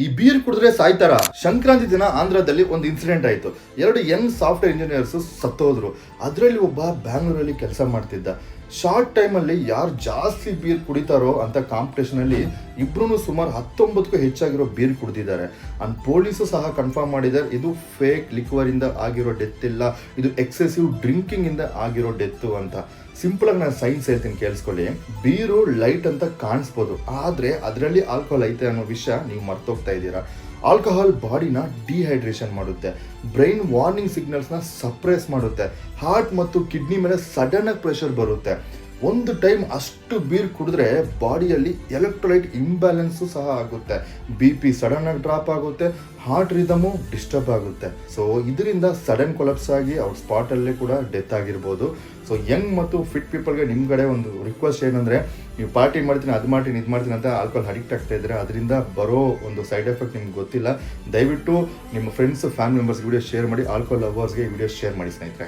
ಈ ಬೀರ್ ಕುಡಿದ್ರೆ ಸಾಯ್ತಾರ. ಸಂಕ್ರಾಂತಿ ದಿನ ಆಂಧ್ರದಲ್ಲಿ ಒಂದು ಇನ್ಸಿಡೆಂಟ್ ಆಯಿತು. 2 ಯಂಗ್ ಸಾಫ್ಟ್ವೇರ್ ಇಂಜಿನಿಯರ್ಸ್ ಸತ್ತೋದ್ರು. ಅದರಲ್ಲಿ ಒಬ್ಬ ಬ್ಯಾಂಗ್ಳೂರಲ್ಲಿ ಕೆಲಸ ಮಾಡ್ತಿದ್ದ. ಶಾರ್ಟ್ ಟೈಮಲ್ಲಿ ಯಾರು ಜಾಸ್ತಿ ಬೀರ್ ಕುಡಿತಾರೋ ಅಂತ ಕಾಂಪಿಟೇಷನಲ್ಲಿ ಇಬ್ರು ಸುಮಾರು 19ಕ್ಕೂ ಹೆಚ್ಚಾಗಿರೋ ಬೀರ್ ಕುಡಿದಿದ್ದಾರೆ. ಅಂಡ್ ಪೊಲೀಸು ಸಹ ಕನ್ಫರ್ಮ್ ಮಾಡಿದ್ದಾರೆ ಇದು ಫೇಕ್ ಲಿಕ್ವರ್ ಇಂದ ಆಗಿರೋ ಡೆತ್ ಇಲ್ಲ, ಇದು ಎಕ್ಸೆಸಿವ್ ಡ್ರಿಂಕಿಂಗ್ ಇಂದ ಆಗಿರೋ ಡೆತ್ತು ಅಂತ. ಸಿಂಪಲ್ ಆಗಿ ನಾನು ಸೈನ್ಸ್ ಹೇಳ್ತೀನಿ, ಕೇಳಿಸ್ಕೊಳ್ಳಿ. ಬೀರು ಲೈಟ್ ಅಂತ ಕಾಣಿಸ್ಬೋದು, ಆದ್ರೆ ಅದರಲ್ಲಿ ಆಲ್ಕೋಹಾಲ್ ಐತೆ ಅನ್ನೋ ವಿಷಯ ನೀವು ಮರ್ತೋಗ್ತಾ ಇದ್ದೀರಾ. ಆಲ್ಕೋಹಾಲ್ ಬಾಡಿನ ಡಿಹೈಡ್ರೇಷನ್ ಮಾಡುತ್ತೆ, ಬ್ರೈನ್ ವಾರ್ನಿಂಗ್ ಸಿಗ್ನಲ್ಸ್ನ ಸಪ್ರೆಸ್ ಮಾಡುತ್ತೆ, ಹಾರ್ಟ್ ಮತ್ತು ಕಿಡ್ನಿ ಮೇಲೆ ಸಡನ್ ಆಗಿ ಪ್ರೆಷರ್ ಬರುತ್ತೆ. ಒಂದು ಟೈಮ್ ಅಷ್ಟು ಬೀರ್ ಕುಡಿದ್ರೆ ಬಾಡಿಯಲ್ಲಿ ಎಲೆಕ್ಟ್ರೋಲೈಟ್ ಇಂಬ್ಯಾಲೆನ್ಸು ಸಹ ಆಗುತ್ತೆ, BP ಸಡನ್ ಆಗಿ ಡ್ರಾಪ್ ಆಗುತ್ತೆ, ಹಾರ್ಟ್ ರಿದಮು ಡಿಸ್ಟರ್ಬ್ ಆಗುತ್ತೆ. ಸೊ ಇದರಿಂದ ಸಡನ್ ಕೊಲಾಪ್ಸ್ ಆಗಿ ಅವ್ರ ಸ್ಪಾಟಲ್ಲೇ ಕೂಡ ಡೆತ್ ಆಗಿರ್ಬೋದು. ಸೊ ಯಂಗ್ ಮತ್ತು ಫಿಟ್ ಪೀಪಲ್ಗೆ ನಿಮ್ಮ ಕಡೆ ಒಂದು ರಿಕ್ವೆಸ್ಟ್ ಏನಂದರೆ, ನೀವು ಪಾರ್ಟಿ ಮಾಡ್ತೀನಿ, ಅದು ಮಾಡ್ತೀನಿ, ಇದು ಮಾಡ್ತೀನಿ ಅಂತ ಆಲ್ಕೋಹಾಲ್ ಅಡಿಕ್ಟ್ ಆಗ್ತಾ ಇದ್ದರೆ ಅದರಿಂದ ಬರೋ ಒಂದು ಸೈಡ್ ಎಫೆಕ್ಟ್ ನಿಮ್ಗೆ ಗೊತ್ತಿಲ್ಲ. ದಯವಿಟ್ಟು ನಿಮ್ಮ friends, family members video share ಮಾಡಿ. ಆಲ್ಕೋಹಾಲ್ ಲವರ್ಸ್ಗೆ ವಿಡಿಯೋ ಶೇರ್ ಮಾಡಿ ಸ್ನೇಹಿತರೆ.